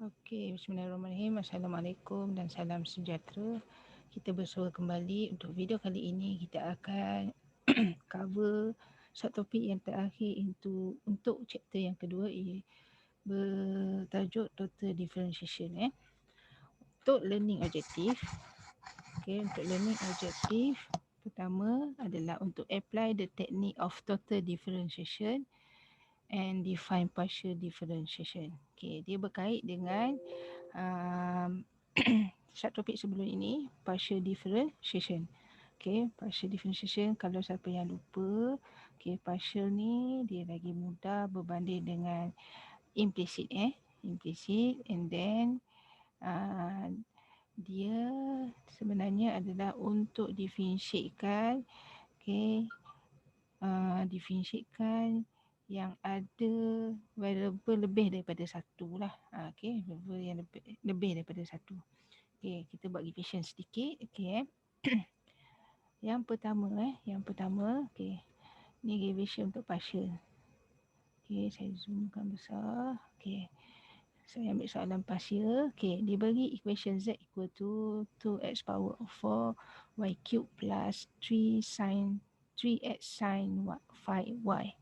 Okey, bismillahirrahmanirrahim. Assalamualaikum dan salam sejahtera. Kita bersua kembali. Untuk video kali ini kita akan cover subtopik yang terakhir untuk chapter yang kedua, ia bertajuk total differentiation. Untuk learning objective, untuk learning objective pertama adalah untuk apply the technique of total differentiation and define partial differentiation. Dia berkait dengan subtopik sebelum ini, partial differentiation. Partial differentiation, kalau siapa yang lupa, partial ni dia lagi mudah berbanding dengan implicit. Implicit, and then dia sebenarnya adalah untuk differentiatekan, differentiatekan yang ada variable lebih daripada satu lah. Variable yang lebih daripada satu. Kita buat revision sedikit. Yang pertama, ni revision untuk partial. Saya zoomkan besar. Saya ambil soalan partial. Diberi equation Z equal to 2x power of 4 y cube plus 3x sin 5y.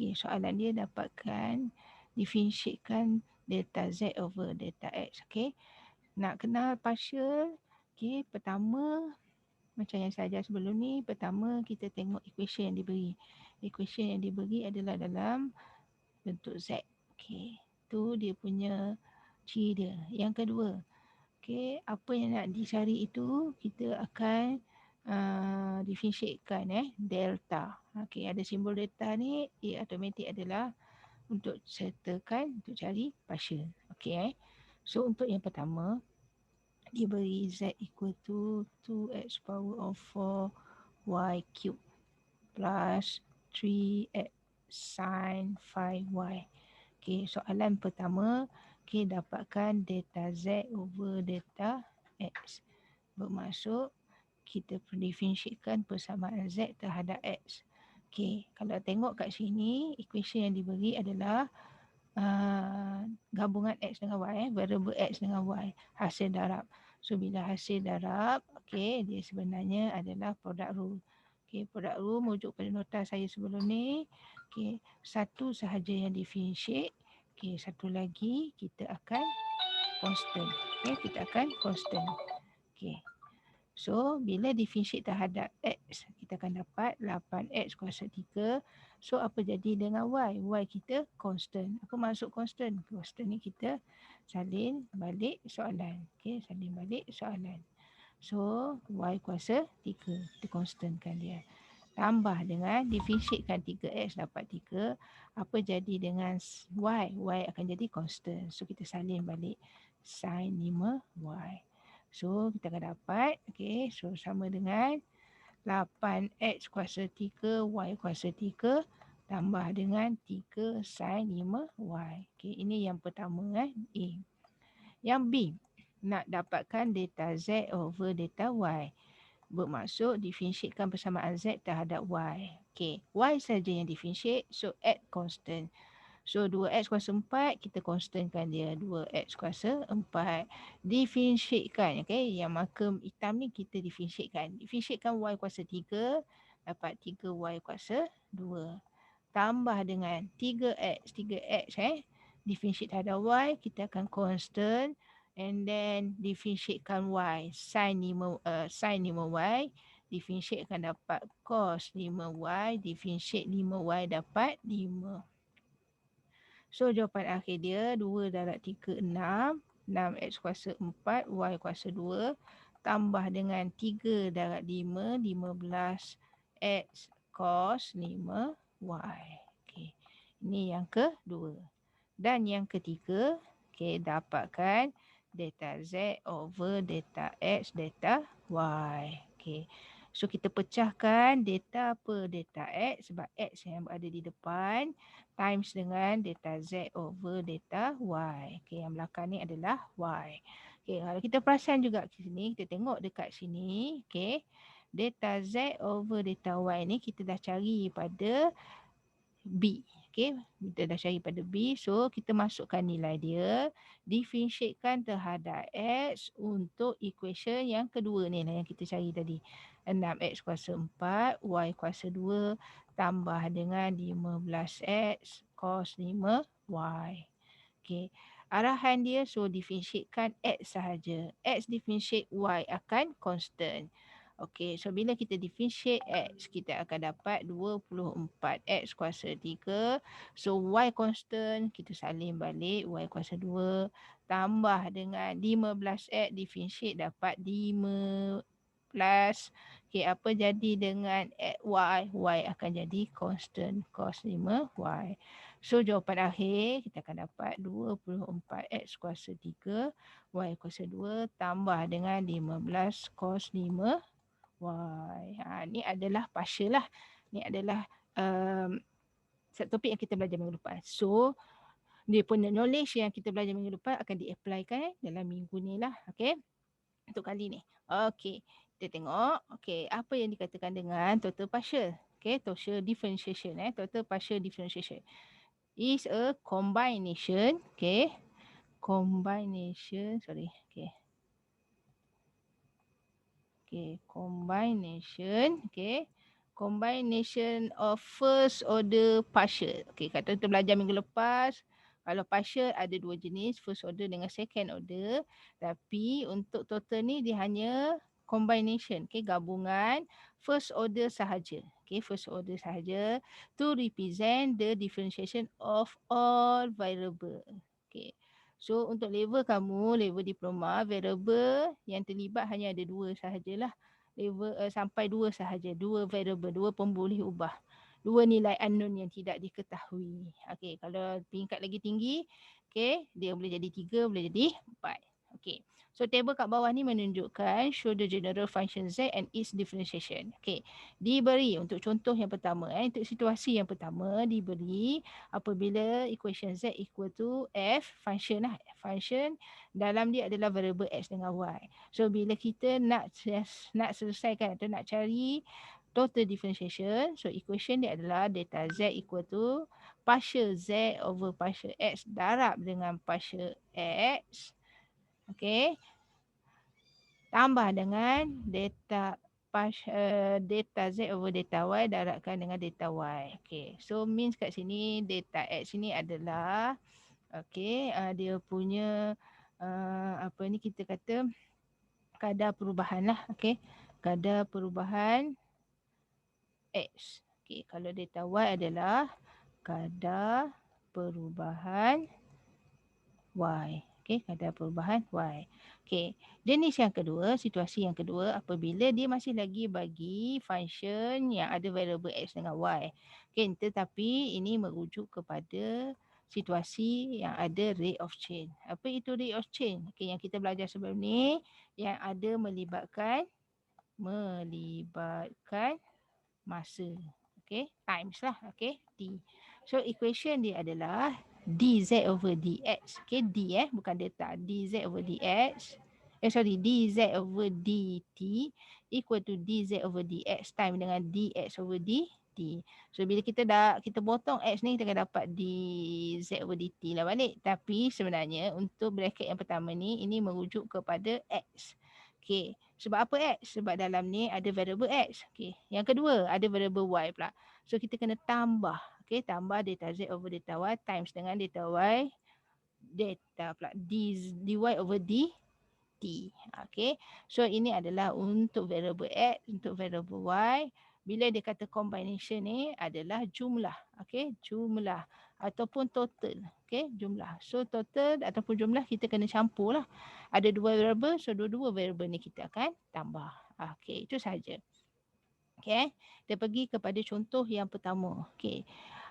Soalan dia dapatkan differentiatekan delta Z over delta X. Nak kenal partial, pertama macam yang saya ajar sebelum ni, pertama kita tengok equation yang diberi. Equation yang diberi adalah dalam bentuk Z. Tu dia punya ciri dia. Yang kedua, apa yang nak dicari itu kita akan differentiatekan delta. Ada simbol delta ni, ia automatik adalah untuk settlekan, untuk cari partial. So untuk yang pertama, diberi Z equal to 2x power of 4 y cube plus 3x sin 5y. Soalan pertama, dapatkan delta Z over delta X. Bermaksud kita differentiatekan persamaan Z terhadap X. Kalau tengok kat sini, equation yang diberi adalah gabungan X dengan Y, variable X dengan Y, hasil darab. So bila hasil darab, dia sebenarnya adalah product rule. Product rule merujuk pada nota saya sebelum ni. Satu sahaja yang differentiate, satu lagi kita akan constant. Kita akan constant. So bila differentiate terhadap X, kita akan dapat 8X kuasa 3. So apa jadi dengan Y? Y kita constant. Apa maksud constant? Constant ni kita salin balik soalan. Salin balik soalan. So Y kuasa 3. Kita constantkan dia. Tambah dengan differentiatekan 3X dapat 3. Apa jadi dengan Y? Y akan jadi constant. So kita salin balik sin 5Y. So kita akan dapat, so sama dengan 8X kuasa 3 Y kuasa 3 tambah dengan 3 sin 5Y. Ini yang pertama, A. Yang B, nak dapatkan delta Z over delta Y. Bermaksud differentiatekan persamaan Z terhadap Y. Y saja yang differentiate, so add constant. So 2x kuasa 4, kita constantkan dia 2x kuasa 4. Differentiatekan, yang marker hitam ni kita differentiatekan. Differentiatekan y kuasa 3, dapat 3y kuasa 2. Tambah dengan 3x, differentiate terhadap y, kita akan constant. And then differentiatekan y, sin 5y, differentiate akan dapat cos 5y, differentiate 5y dapat 5. So jawapan akhir dia 2 darab 3, 6. 6x kuasa 4, y kuasa 2. Tambah dengan 3 darab 5, 15x cos 5y. Ini yang kedua. Dan yang ketiga, dapatkan delta Z over delta X, delta Y. So kita pecahkan delta per delta X sebab X yang berada di depan times dengan delta Z over delta Y. Yang belakang ni adalah Y. Kalau kita perasan juga di sini, kita tengok dekat sini, delta Z over delta Y ni kita dah cari pada B. Okay, kita dah cari pada B. So, kita masukkan nilai dia. Differentiatekan terhadap X untuk equation yang kedua ni lah yang kita cari tadi. 6X kuasa 4, Y kuasa 2 tambah dengan 15X cos 5Y. Okay. Arahan dia, so differentiatekan X sahaja. X differentiate Y akan constant. Okey, so bila kita differentiate X, kita akan dapat 24 X kuasa 3. So Y constant, kita salin balik Y kuasa 2 tambah dengan 15X differentiate dapat 5 plus. Okey, apa jadi dengan Y? Y akan jadi constant cos 5Y. So jawapan akhir kita akan dapat 24X kuasa 3 Y kuasa 2 tambah dengan 15 cos 5 Y. Ni adalah partial lah. Ni adalah topik yang kita belajar minggu lepas. So, dia punya knowledge yang kita belajar minggu lepas akan di-applykan dalam minggu ni lah. Okay. Untuk kali ni. Okay. Kita tengok. Okay. Apa yang dikatakan dengan total partial. Okay. Total differentiation. Total partial differentiation is a combination. Okay. Combination. Sorry. Okay. Okay, combination, okay. Combination of first order partial. Okay, kata kita belajar minggu lepas, kalau partial ada dua jenis, first order dengan second order. Tapi untuk total ni dia hanya combination, okay, gabungan first order sahaja. Okay, first order sahaja to represent the differentiation of all variable. Okay. So untuk level kamu, level diploma, variable yang terlibat hanya ada dua sahajalah. Level sampai dua sahaja, dua variable, dua pemboleh ubah. Dua nilai unknown yang tidak diketahui. Okey, kalau tingkat lagi tinggi, okey, dia boleh jadi 3, boleh jadi 4. Okey. So table kat bawah ni menunjukkan show the general function Z and its differentiation. Okey. Diberi untuk contoh yang pertama, untuk situasi yang pertama diberi apabila equation Z equal to F function lah. Function dalam dia adalah variable X dengan Y. So bila kita nak selesaikan atau nak cari total differentiation, so equation dia adalah delta Z equal to partial Z over partial X darab dengan partial X. Okay. Tambah dengan delta delta Z over delta Y darabkan dengan delta Y. Okay. So means kat sini delta X ini adalah okay, dia punya apa ni kita kata kadar perubahan lah. Okay. Kadar perubahan X. Okay. Kalau delta Y adalah kadar perubahan Y. Okay, kadar perubahan Y. Okay, jenis yang kedua, situasi yang kedua apabila dia masih lagi bagi function yang ada variable X dengan Y. Okay, tetapi ini merujuk kepada situasi yang ada rate of change. Apa itu rate of change? Okay, yang kita belajar sebelum ni yang ada melibatkan masa. Okay, times lah. Okay, T. So equation dia adalah dz over dx. Okay, D bukan delta. dz over dx. dz over dt equal to dz over dx time dengan dx over dt. So bila kita potong x ni kita akan dapat dz over dt lah balik. Tapi sebenarnya untuk bracket yang pertama ni ini merujuk kepada x. Okay. Sebab apa x? Sebab dalam ni ada variable x. Okay. Yang kedua ada variable y pula. So kita kena tambah. Okay. Tambah delta z over delta y times dengan delta y delta pula dy over dt. Okay. So ini adalah untuk variable x, untuk variable y. Bila dia kata combination ni adalah jumlah. Okay. Jumlah ataupun total. Okay. Jumlah. So total ataupun jumlah kita kena campur lah. Ada dua variable. So dua-dua variable ni kita akan tambah. Okay. Itu sahaja. Okay. Kita pergi kepada contoh yang pertama. Okay.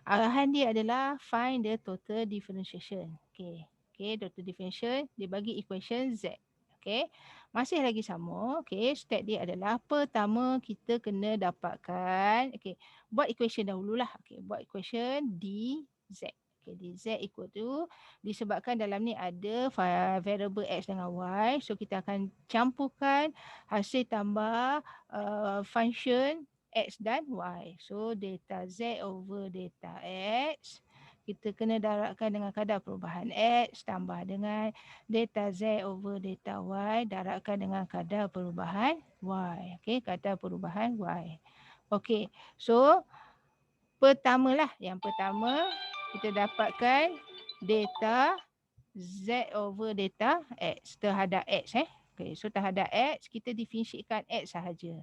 Arahan dia adalah find the total differentiation. Okay. Okay. Total differentiation dia bagi equation Z. Okay. Masih lagi sama. Okay. Step dia adalah pertama kita kena dapatkan. Okay. Buat equation dahululah. Okay. Buat equation dz. Okay. dz equal to disebabkan dalam ni ada variable x dengan y. So kita akan campurkan hasil tambah function x dan y. So delta z over delta x kita kena darabkan dengan kadar perubahan X tambah dengan data Z over data Y, darabkan dengan kadar perubahan Y. Okey, kadar perubahan Y. Okey, so yang pertama kita dapatkan data Z over data X terhadap X. Okay, so terhadap X, kita diferensiatkan X sahaja.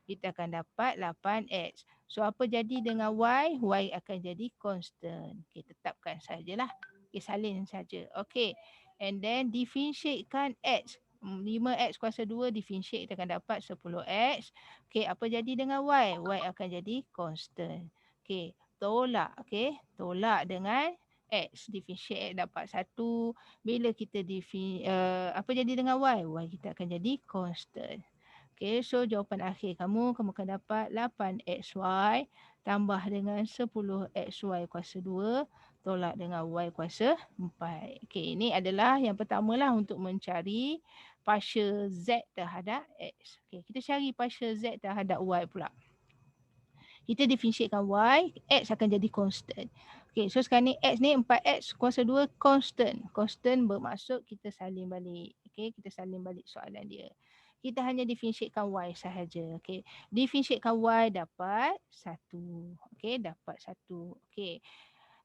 Kita akan dapat 8X. So apa jadi dengan Y? Y akan jadi constant. Okay, tetapkan sajalah. Okay, salin saja. Okay, and then diferensiatkan X. 5X kuasa 2 diferensiat, kita akan dapat 10X. Okay, apa jadi dengan Y? Y akan jadi constant. Okay, tolak. Okay, tolak dengan X, diferensiate X dapat 1. Bila kita apa jadi dengan Y? Y kita akan jadi constant. Okay, so jawapan akhir kamu akan dapat 8XY tambah dengan 10XY kuasa 2 tolak dengan Y kuasa 4. Okay, ini adalah yang pertama lah untuk mencari partial Z terhadap X. Okay, kita cari partial Z terhadap Y pula. Kita diferensiatkan Y, X akan jadi constant. Okay, so sekarang ni X ni 4X kuasa 2 constant. Constant bermaksud kita salin balik. Okay, kita salin balik soalan dia. Kita hanya diferensiatkan Y sahaja. Okay, diferensiatkan Y dapat 1. Okay, dapat 1. Okay,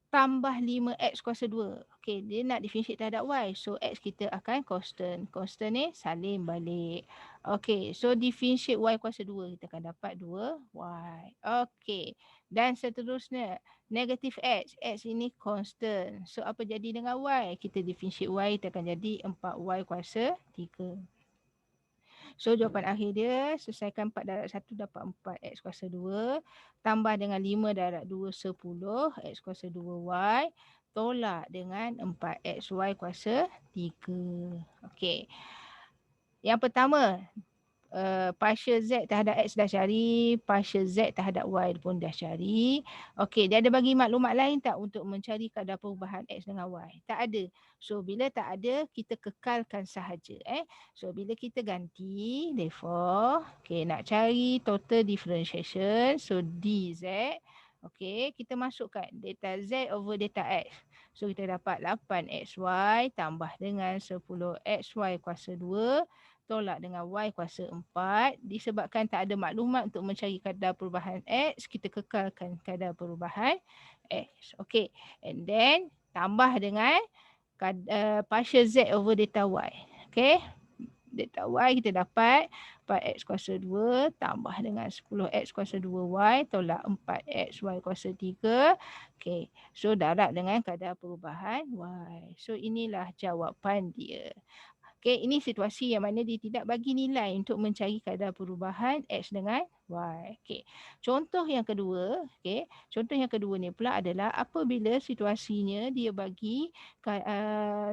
tambah 5X kuasa 2. Okey, dia nak diferensiate terhadap Y. So, X kita akan constant. Constant ni salin balik. Okey, so diferensiate Y kuasa 2. Kita akan dapat 2Y. Okey, dan seterusnya. Negatif X. X ini constant. So, apa jadi dengan Y? Kita diferensiate Y, kita akan jadi 4Y kuasa 3. So jawapan akhir dia, selesaikan 4 darab 1 dapat 4 X kuasa 2. Tambah dengan 5 darab 2, 10. X kuasa 2Y. Tolak dengan 4XY kuasa 3. Okey. Yang pertama, partial Z terhadap X dah cari, partial Z terhadap Y pun dah cari. Okey, dia ada bagi maklumat lain tak untuk mencari kadar perubahan X dengan Y? Tak ada. So, bila tak ada, kita kekalkan sahaja. So, bila kita ganti, therefore, okay, nak cari total differentiation, so DZ, okay, kita masukkan data Z over data X. So, kita dapat 8XY tambah dengan 10XY kuasa 2 tolak dengan Y kuasa 4. Disebabkan tak ada maklumat untuk mencari kadar perubahan X, kita kekalkan kadar perubahan X. Okay. And then, tambah dengan partial Z over data Y. Okay. Data Y kita dapat 4X kuasa 2 tambah dengan 10X kuasa 2Y tolak 4XY kuasa 3. Okay. So, darab dengan kadar perubahan Y. So, inilah jawapan dia. Okay, ini situasi yang mana dia tidak bagi nilai untuk mencari kadar perubahan X dengan Y. Okay. Contoh yang kedua, contoh yang kedua ni pula adalah apabila situasinya dia bagi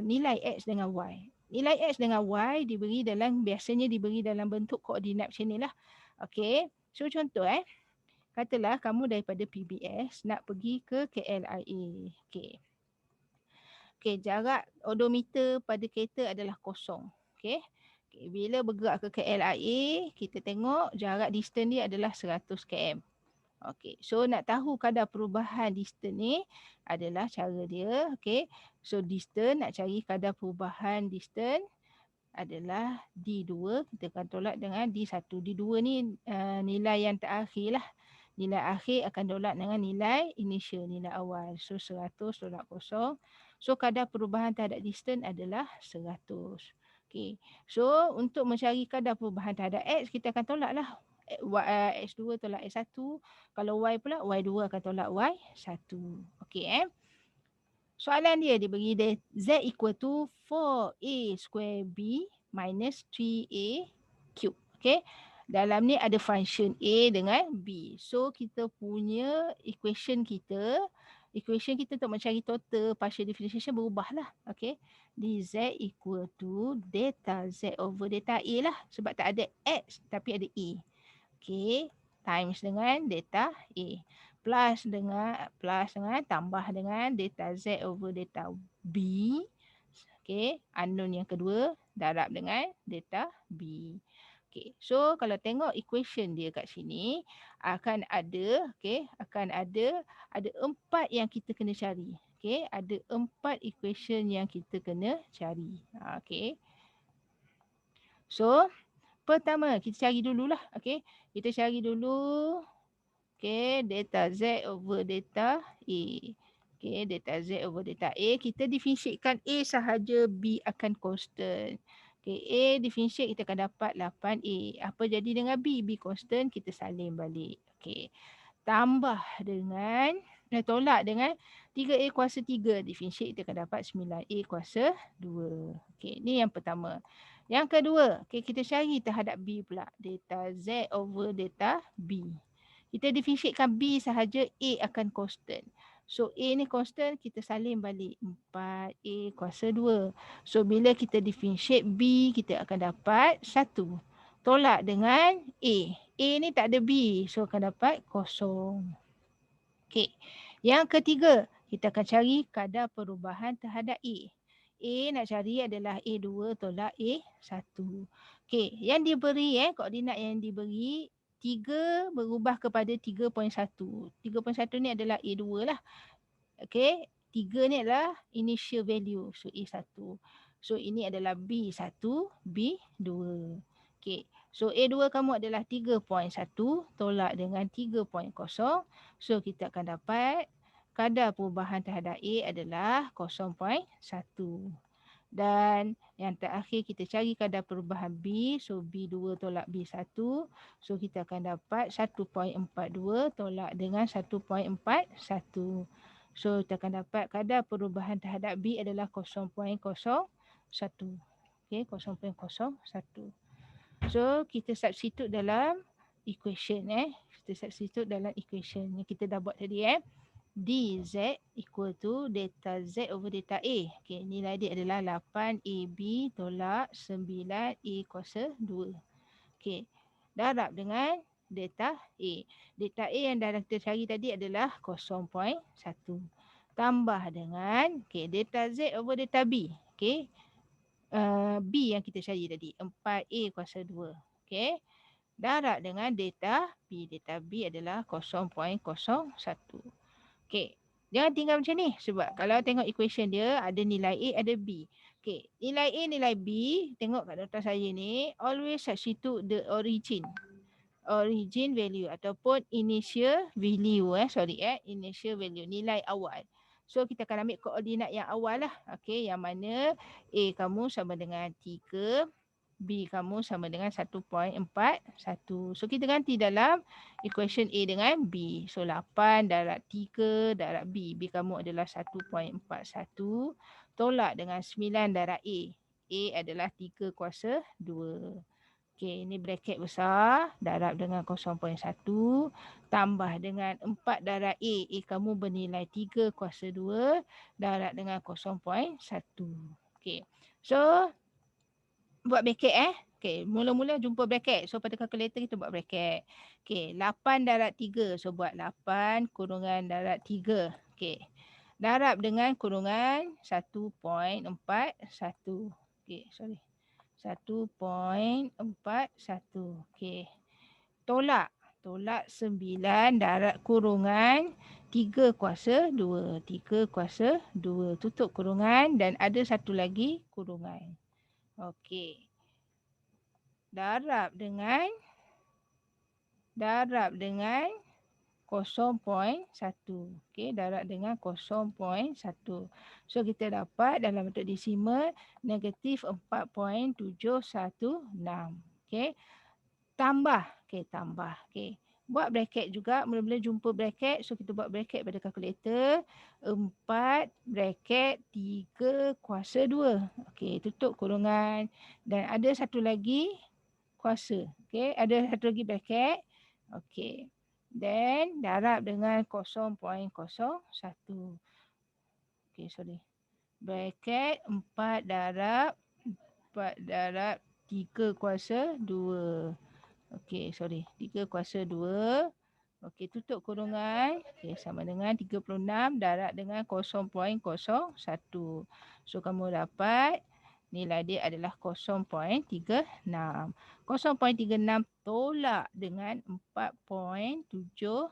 nilai X dengan Y. Nilai X dengan Y biasanya diberi dalam bentuk koordinat macam ni lah. Okay, so contoh katalah kamu daripada PBS nak pergi ke KLIA. Okay. Okey, jarak odometer pada kereta adalah kosong. Okey. Okay, bila bergerak ke KLIA, kita tengok jarak distance dia adalah 100 km. Okey, so nak tahu kadar perubahan distance ni adalah cara dia. Okey, so distance, nak cari kadar perubahan distance adalah D2. Kita akan tolak dengan D1. D2 ni nilai yang terakhir lah. Nilai akhir akan tolak dengan nilai initial, nilai awal. So 100 tolak kosong. So kadar perubahan terhadap distance adalah 100. Okay. So untuk mencari kadar perubahan terhadap X, kita akan tolak lah. X2 tolak X1. Kalau Y pula, Y2 akan tolak Y1. Okay. Soalan dia diberi Z equal to 4A square B minus 3A cube. Okay. Dalam ni ada function A dengan B. So kita punya equation kita untuk mencari total partial differentiation berubahlah. Okay. dz equal to data Z over data A lah. Sebab tak ada X tapi ada A. Okay. Times dengan data A. Plus dengan tambah dengan data Z over data B. Okay. Unknown yang kedua darab dengan data B. Okay. So kalau tengok equation dia kat sini akan ada 4 yang kita kena cari. Okey, ada 4 equation yang kita kena cari. Okey. So, pertama kita cari dululah. Okey. Kita cari dulu data Z over data A. Data Z over data A. Kita definitkan A sahaja, B akan constant. A differentiate kita akan dapat 8A. Apa jadi dengan B? B constant, kita salin balik. Tambah dengan, tolak dengan 3A kuasa 3. Differentiate kita akan dapat 9A kuasa 2. Ni yang pertama. Yang kedua, kita cari terhadap B pula. Data Z over data B. Kita differentiatekan B sahaja, A akan constant. So A ni constant, kita salin balik 4A kuasa 2. So bila kita differentiate B, kita akan dapat 1. Tolak dengan A. A ni tak ada B, so akan dapat kosong. Yang ketiga, kita akan cari kadar perubahan terhadap A. A nak cari adalah A2 tolak A1. Yang diberi, koordinat yang diberi, 3 berubah kepada 3.1. 3.1 ni adalah A2 lah. 3 ni adalah initial value. So A1. So ini adalah B1, B2. So A2 kamu adalah 3.1 tolak dengan 3.0. So kita akan dapat kadar perubahan terhadap A adalah 0.1. Dan yang terakhir kita cari kadar perubahan B. So B2 tolak B1. So kita akan dapat 1.42 tolak dengan 1.41. So kita akan dapat kadar perubahan terhadap B adalah 0.01. 0.01. So kita substitute dalam equation. Kita substitute dalam equation yang kita dah buat tadi. dz equal to data Z over data A. Nilai dia adalah 8AB tolak 9A kuasa 2. Darab dengan data A. Data A yang dah kita cari tadi adalah 0.1. Tambah dengan data Z over data B. B yang kita cari tadi, 4A kuasa 2. Darab dengan data B. Data B adalah 0.01. Jangan tinggal macam ni. Sebab kalau tengok equation dia, ada nilai A, ada B. Nilai A, nilai B, tengok kat nota saya ni, always substitute the origin value ataupun initial value. Initial value, nilai awal. So kita akan ambil koordinat yang awal lah. Yang mana A kamu sama dengan 3, B kamu sama dengan 1.41. So kita ganti dalam equation A dengan B. So 8 darab 3 darab B. B kamu adalah 1.41. Tolak dengan 9 darab A. A adalah 3 kuasa 2. Ini bracket besar. Darab dengan 0.1. Tambah dengan 4 darab A. A kamu bernilai 3 kuasa 2. Darab dengan 0.1. So buat bracket. Mula-mula jumpa bracket. So pada kalkulator kita buat bracket. 8 darab 3. So buat 8 kurungan darab 3. Darab dengan kurungan 1.41. 1.41. Tolak 9 darab kurungan 3 kuasa 2. 3 kuasa 2. Tutup kurungan dan ada satu lagi kurungan. Darab dengan 0.1. Darab dengan 0.1. So kita dapat dalam bentuk desimal negatif 4.716. Tambah. Buat bracket juga. Mula-mula jumpa bracket. So kita buat bracket pada kalkulator. 4 bracket 3 kuasa 2. Tutup kurungan. Dan ada satu lagi kuasa. Ada satu lagi bracket. Then darab dengan 0.01. Bracket 4 darab 3 kuasa 2. 3 kuasa 2. Tutup kurungan. Sama dengan 36 darab dengan 0.01. So kamu dapat nilai dia adalah 0.36. 0.36 tolak dengan 4.716.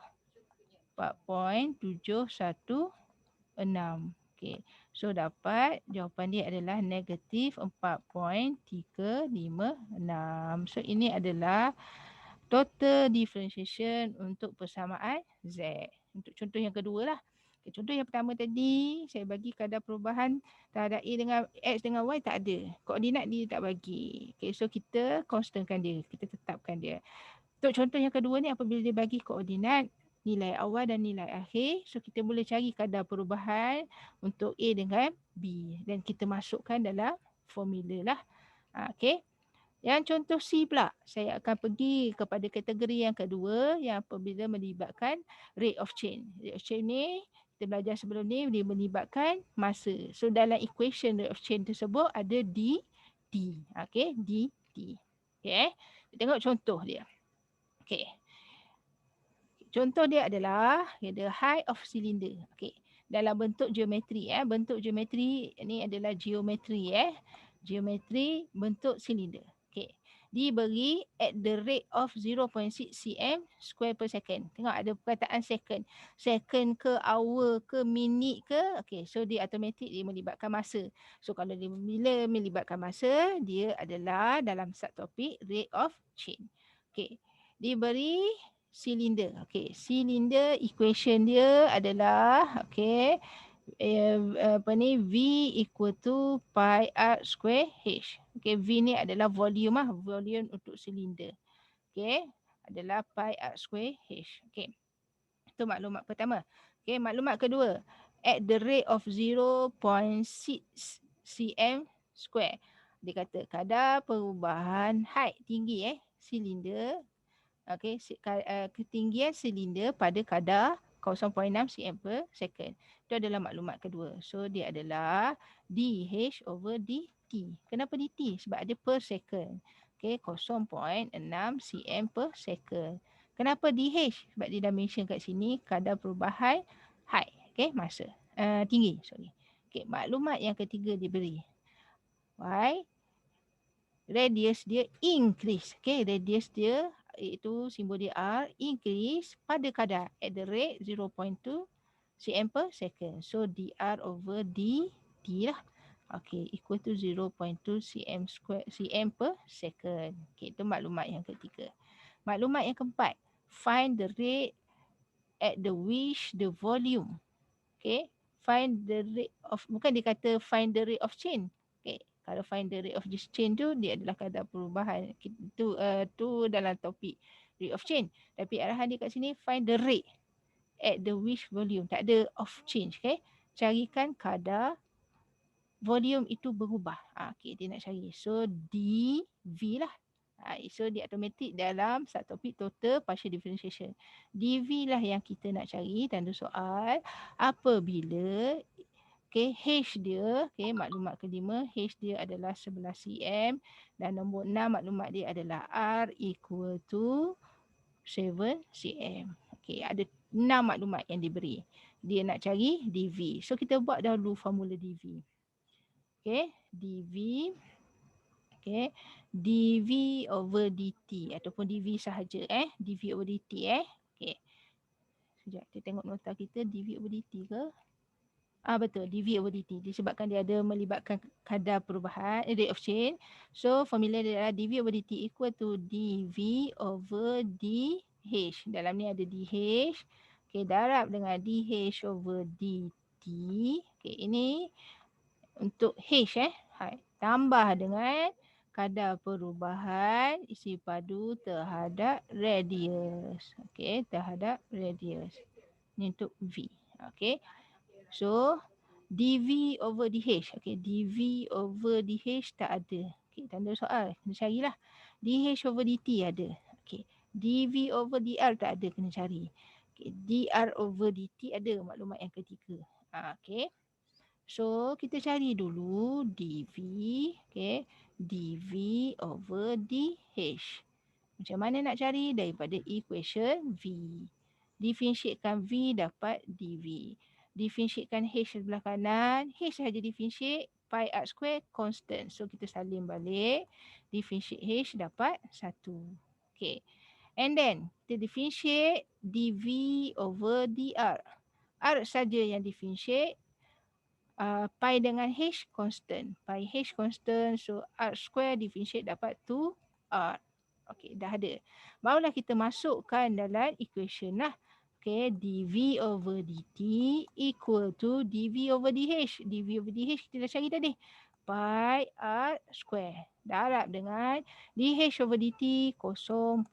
Okey. So dapat jawapan dia adalah negatif 4.356. So ini adalah total differentiation untuk persamaan Z. Untuk contoh yang kedua lah. Okay, contoh yang pertama tadi, saya bagi kadar perubahan terhadap A dengan X dengan Y tak ada. Koordinat dia tak bagi. Okay, so kita constantkan dia. Kita tetapkan dia. Untuk contoh yang kedua ni, apabila dia bagi koordinat, nilai awal dan nilai akhir, so kita boleh cari kadar perubahan untuk A dengan B. Dan kita masukkan dalam formula lah. Okay. Yang contoh C pula, saya akan pergi kepada kategori yang kedua yang apabila melibatkan rate of change. Rate of change ni, kita belajar sebelum ni, dia melibatkan masa. So dalam equation rate of change tersebut ada D. Okay, D. Okay, kita tengok contoh dia. Okay. Contoh dia adalah the height of cylinder. Okay. Dalam bentuk geometri. Bentuk geometri ni adalah geometri. Geometri bentuk silinder. Okay. Diberi at the rate of 0.6 cm square per second. Tengok ada perkataan second. Second ke hour ke minit ke. Okay. So dia automatik dia melibatkan masa. So kalau dia bila melibatkan masa, dia adalah dalam subtopik rate of change. Okay. Diberi silinder. Okay. Silinder equation dia adalah okay. V equal to pi r square H. Okay, V ni adalah volume lah. Volume untuk silinder. Okay, adalah pi r square H. Okay, itu maklumat pertama. Okay, maklumat kedua. At the rate of 0.6 cm square. Dia kata kadar perubahan height tinggi silinder. Okay, ketinggian silinder pada kadar 0.6 cm per second. Itu adalah maklumat kedua. So dia adalah dH over dt. Kenapa dt? Sebab ada per second. Okay, 0.6 cm per second. Kenapa dH? Sebab dia dah mention kat sini kadar perubahan height. Okay, masa. Tinggi, sorry. Okay, maklumat yang ketiga diberi. Y, radius dia increase. Okay, radius dia iaitu simbol dia R increase pada kadar at the rate 0.2 cm per second. So dr over dt lah. Okay, equal to 0.2 cm per second. Okay, itu maklumat yang ketiga. Maklumat yang keempat, find the rate at the which the volume. Okay, find the rate of, bukan dia kata find the rate of change. Okay, kalau find the rate of this change tu, dia adalah kadar perubahan. Itu tu dalam topik rate of change. Tapi arahan dia kat sini, find the rate at the which volume. Tak ada of change. Okay, carikan kadar volume itu berubah. Okay, dia nak cari. So, dV lah. So, dia automatik dalam satu topik total partial differentiation. dV lah yang kita nak cari tanda soal apabila okay, H dia, okay, maklumat kelima, H dia adalah 11 cm dan nombor 6 maklumat dia adalah R equal to 7 cm. Okay, ada 6 maklumat yang diberi. Dia nak cari dV. So, kita buat dahulu formula dV. Okay, dV. Okay, dV over dt ataupun dV sahaja dV over dt Okay. Sekejap, kita tengok nota kita dV over dt ke? Betul, dV over dt. Disebabkan dia ada melibatkan kadar perubahan, rate of change. So, formula dia adalah dV over dt equal to dV over dH. Dalam ni ada dH. Okay, darab dengan dH over dt. Okay, ini untuk H tambah dengan kadar perubahan isi padu terhadap radius. Okay, terhadap radius. Ini untuk V. Okay. So, dV over dH. Okay, dV over dH tak ada. Okay, tanda soal. Kena carilah. dH over dt ada. Okay, dV over dr tak ada. Kena cari. Okay, dr over dt ada maklumat yang ketiga. Okay. So, kita cari dulu dV. Okay, dV over dH. Macam mana nak cari? Daripada equation V. Differentiatekan V dapat dV. Differentiatekan H sebelah kanan. H sahaja differentiate. Pi r square constant. So, kita salin balik. Differentiate H dapat 1. Okay. And then, kita differentiate dV over dr. R saja yang differentiate. pi dengan h constant. Pi h constant, so r square differentiate dapat 2r. Okey, dah ada. Barulah kita masukkan dalam equation lah. Okey, dv over dt equal to dv over dh. dv over dh kita dah cari tadi. Pi r square. Darab dengan dh over dt 0.6.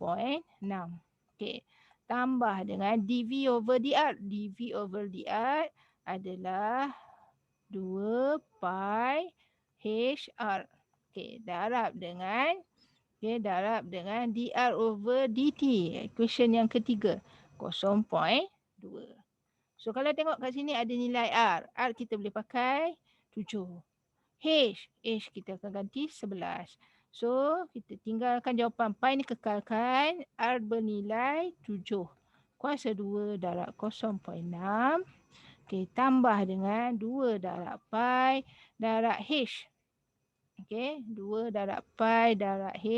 Okey, tambah dengan dv over dr. dv over dr adalah 2 pi HR. Okey, darab dengan dr over dt. Equation yang ketiga, 0.2. So kalau tengok kat sini ada nilai R. R kita boleh pakai 7. H kita akan ganti 11. So kita tinggalkan jawapan pi ni kekalkan. R bernilai 7. Kuasa 2 darab 0.6. Okey, tambah dengan 2 darab pi darab h. Okey, 2 darab pi darab h.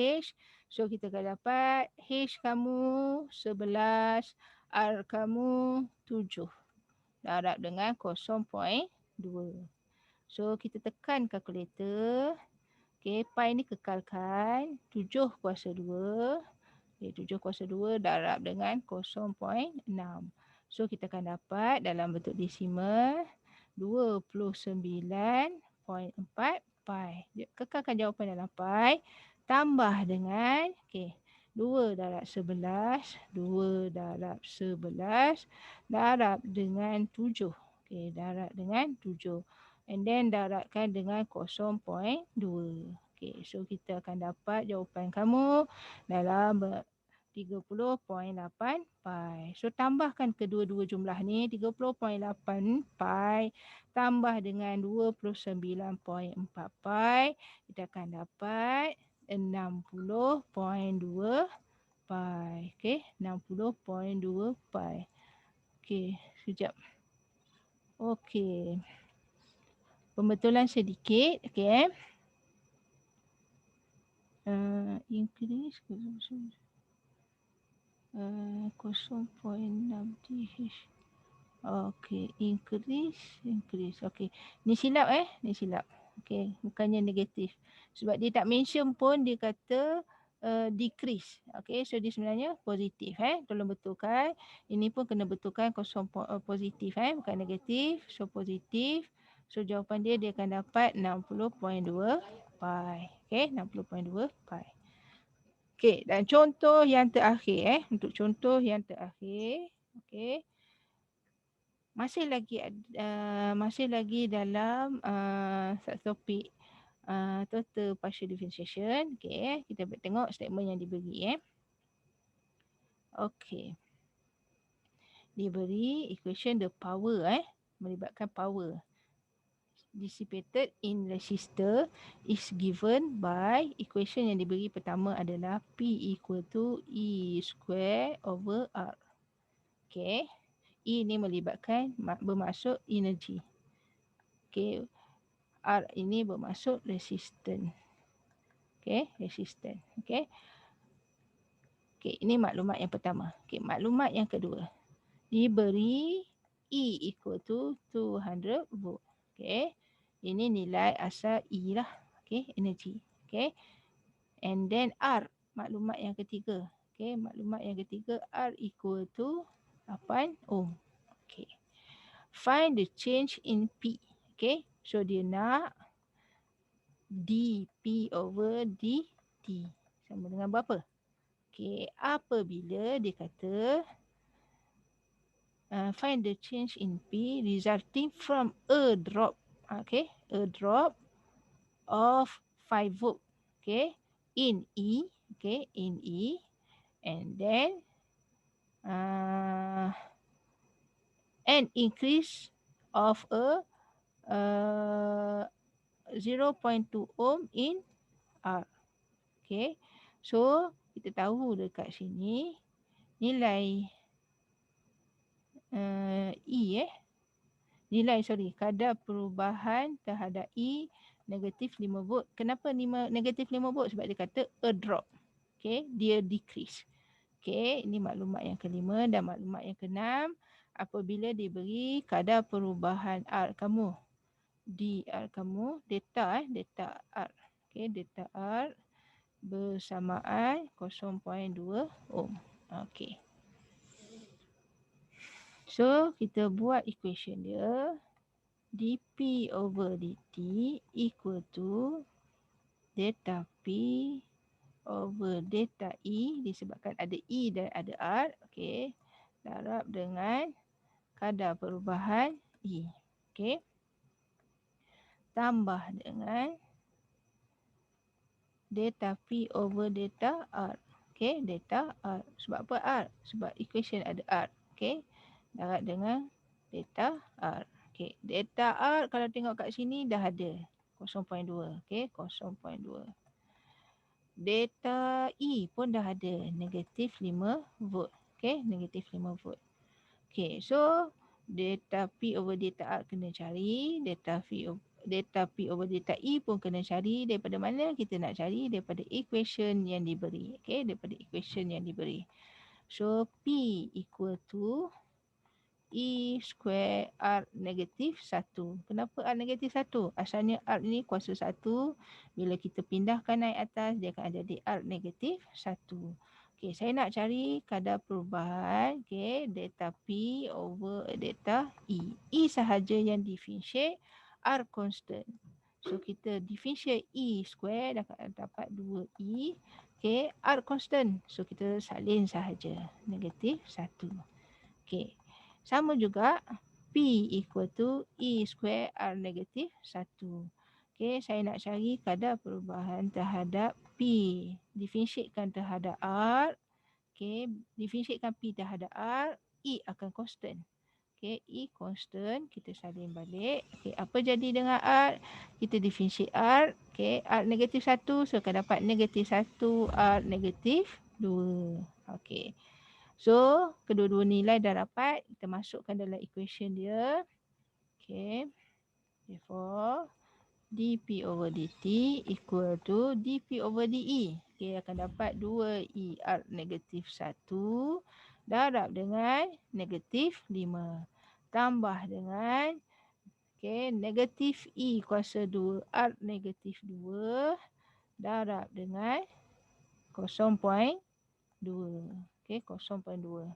So kita akan dapat h kamu 11, r kamu 7. Darab dengan 0.2. So kita tekan kalkulator. Okey, pi ni kekalkan 7 kuasa 2. Okay, 7 kuasa 2 darab dengan 0.6. So kita akan dapat dalam bentuk desimal 29.4 pi. Kekalkan jawapan dalam pi. Tambah dengan 2 darab 11. 2 darab 11. Darab dengan 7. Okay, darab dengan 7. And then darabkan dengan 0.2. Okay, so kita akan dapat jawapan kamu dalam 30.8 pi. So tambahkan kedua-dua jumlah ni, 30.8 pi tambah dengan 29.4 pi, kita akan dapat 60.2 pi. Okey, 60.2 pi. Okey, sekejap. Okey. Pembetulan sedikit, okey. Increase 0.6 dh. Okey, increase. Okey. Ni silap ni silap. Okey, bukannya negatif. Sebab dia tak mention pun dia kata decrease. Okey, so dia sebenarnya positif Tolong betulkan. Ini pun kena betulkan kosong positif bukan negatif. So positif. So jawapan dia akan dapat 60.2 pi. Okey, 60.2 pi. Okey, dan contoh yang terakhir untuk contoh yang terakhir, okey. Masih lagi dalam satu topik total partial differentiation. Okey, kita tengok statement yang diberi Okey. Diberi equation the power melibatkan power dissipated in resistor is given by equation yang diberi pertama adalah P equal to E square over R. Okay. E ni melibatkan bermaksud energy. Okay. R ini bermaksud resistance. Okay. Resistance. Okay. Okay. Ini maklumat yang pertama. Okay. Maklumat yang kedua. Diberi E equal to 200 volt. Okay. Ini nilai asal E lah. Okay, energy. Okay. And then R, maklumat yang ketiga. Okay, maklumat yang ketiga R equal to 8 ohm. Okay. Find the change in P. Okay, so dia nak dP over dt. Sama dengan berapa? Okay, apabila dia kata find the change in P resulting from a drop. Okay, a drop of 5 volt. Okay, in E. Okay, in E. And then an increase of a 0.2 ohm in R. Okay, so kita tahu dekat sini nilai kadar perubahan terhadap E negatif 5 volt. Kenapa negatif 5 volt? Sebab dia kata a drop. Okay, dia decrease. Okay, ini maklumat yang kelima dan maklumat yang keenam. Apabila diberi kadar perubahan R kamu DR kamu, data data R. Okey, data R bersamaan 0.2 ohm. Okey. So, kita buat equation dia. dP over dt equal to delta P over delta E disebabkan ada E dan ada R. Okey. Darab dengan kadar perubahan E. Okey. Tambah dengan delta P over delta R. Okey, delta R. Sebab apa R? Sebab equation ada R. Okey. Darab dengan delta R. Okey, delta R kalau tengok kat sini dah ada 0.2. Okey, 0.2. Delta E pun dah ada negatif 5 volt. Okey, negatif 5 volt. Okey, so delta P over delta R kena cari, delta P over delta E pun kena cari. Daripada mana kita nak cari? Daripada equation yang diberi. Okey, daripada equation yang diberi. So P equal to E square R negatif 1. Kenapa R negatif 1? Asalnya R ni kuasa 1. Bila kita pindahkan naik atas, dia akan jadi R negatif 1. Okey, saya nak cari kadar perubahan, okey, delta P over delta E. E sahaja yang differentiate, R constant. So kita differentiate E square dapat 2E. Okey, R constant. So kita salin sahaja, negatif 1. Okey. Sama juga P equal to E square R negatif 1. Okey, saya nak cari kadar perubahan terhadap P. Diferentiatekan terhadap R. Okey, diferentiatekan P terhadap R, E akan constant. Okey, E constant, kita salin balik. Okey, apa jadi dengan R? Kita diferentiate R. Okey, R negatif 1, so akan dapat negatif 1 R negatif 2. Okey. So, kedua-dua nilai dah dapat. Kita masukkan dalam equation dia. Okay. Therefore, dP over dt equal to dP over dE. Okay, akan dapat 2ER negatif 1 darab dengan negatif 5. Tambah dengan negatif E kuasa 2 R negatif 2 darab dengan 0.2. Okay, 0.2.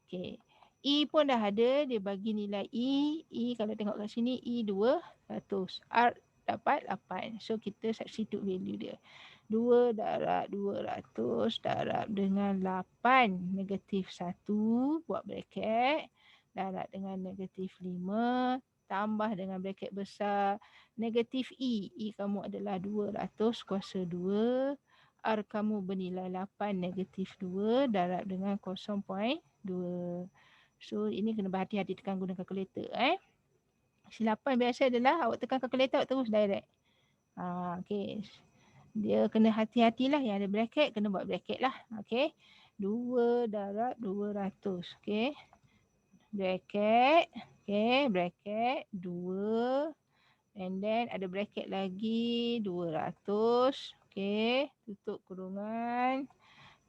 Okay. E pun dah ada, dia bagi nilai E. E kalau tengok kat sini, E 200. R dapat 8. So kita substitute value dia. 2 darab 200 darab dengan 8 negatif 1. Buat bracket. Darab dengan negatif 5. Tambah dengan bracket besar. Negatif E. E kamu adalah 200 kuasa 2. R kamu bernilai 8 negatif 2 darab dengan 0.2. So ini kena berhati-hati tekan guna kalkulator. Silapan biasa adalah awak tekan kalkulator terus direct. Okay. Dia kena hati-hatilah yang ada bracket, kena buat bracket lah. Okay. 2 darab 200. Okay. Bracket. Okay. Bracket 2. And then ada bracket lagi 200. Okay. Tutup kurungan.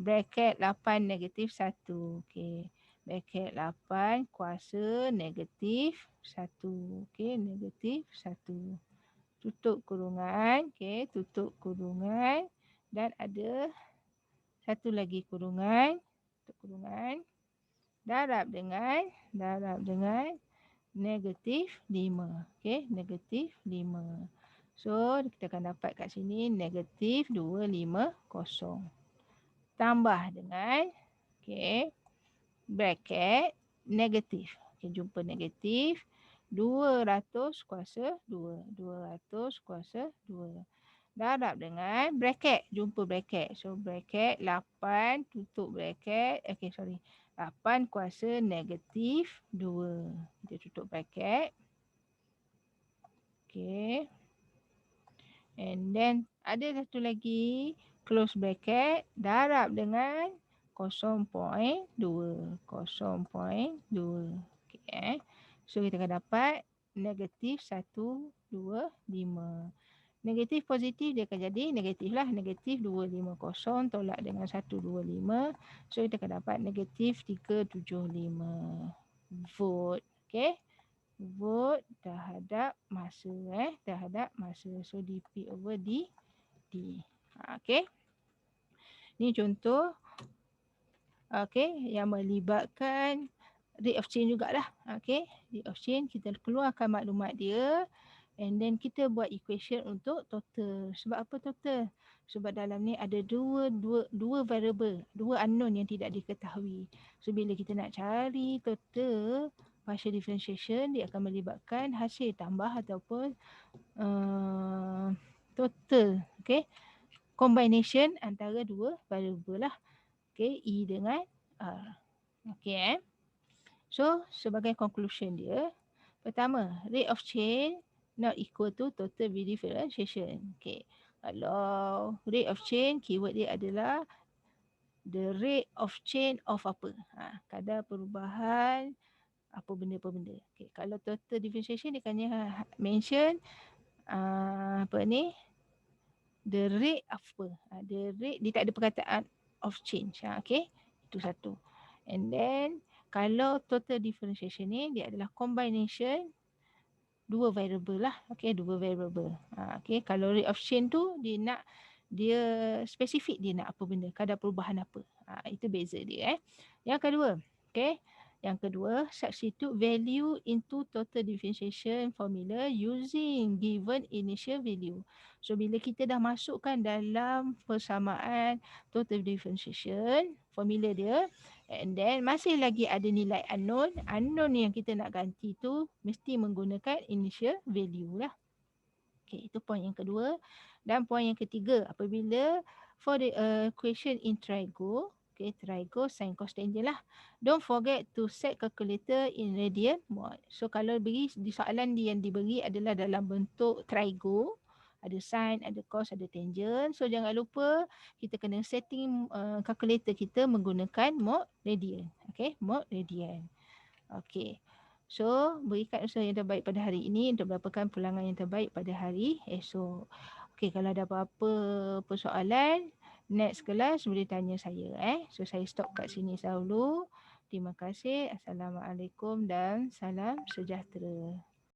Bracket 8 negatif 1. Okay. Bracket 8 kuasa negatif 1. Okay. Negatif 1. Tutup kurungan. Okay. Tutup kurungan. Dan ada satu lagi kurungan. Tutup kurungan. Darab dengan negatif 5. Okay. Negatif 5. So, kita akan dapat kat sini negatif 250. Tambah dengan, okay, bracket negatif. Okay, jumpa negatif. 200 kuasa 2. 200 kuasa 2. Darab dengan bracket. Jumpa bracket. So, bracket 8 tutup bracket. Okay, sorry. 8 kuasa negatif 2. Kita tutup bracket. Okay. And then ada satu lagi close bracket. Darab dengan 0.2. 0.2. Okay. So kita akan dapat negatif 125. Negatif positif dia akan jadi negatif lah. Negatif 250 tolak dengan 125. So kita akan dapat negatif 375 volt. Okay. Vote terhadap masa. Terhadap masa. So dp over dt. Okay. Ni contoh yang melibatkan rate of change jugalah. Rate of change, kita keluarkan maklumat dia and then kita buat equation untuk total. Sebab apa total? Sebab dalam ni ada dua variable, dua unknown yang tidak diketahui. So bila kita nak cari total partial differentiation, dia akan melibatkan hasil tambah ataupun total. Combination antara dua variable lah. E dengan R. So, sebagai conclusion dia, pertama, rate of change not equal to total differentiation. Kalau rate of change, keyword dia adalah the rate of change of apa? Kadar perubahan apa benda. Kalau total differentiation, dia akan mention the rate apa? The rate, dia tak ada perkataan of change. Itu satu. And then kalau total differentiation ni dia adalah combination dua variable lah. Dua variable. Kalau rate of change tu dia spesifik, dia nak apa benda, kadar perubahan apa. Itu beza dia. Yang kedua, Yang kedua, substitute value into total differentiation formula using given initial value. So bila kita dah masukkan dalam persamaan total differentiation formula dia, and then masih lagi ada nilai unknown. Unknown yang kita nak ganti tu mesti menggunakan initial value lah. Itu poin yang kedua. Dan poin yang ketiga, apabila for the equation in trigo, trigo sin cos tangent lah. Don't forget to set calculator in radian mode. So kalau beri di soalan yang diberi adalah dalam bentuk trigo, ada sin, ada cos, ada tangent. So jangan lupa kita kena setting calculator kita menggunakan mode radian. Mode radian. So berikan usaha yang terbaik pada hari ini untuk mendapatkan pulangan yang terbaik pada hari esok. Kalau ada apa-apa persoalan, next kelas boleh tanya saya. So saya stop kat sini dahulu. Terima kasih. Assalamualaikum dan salam sejahtera.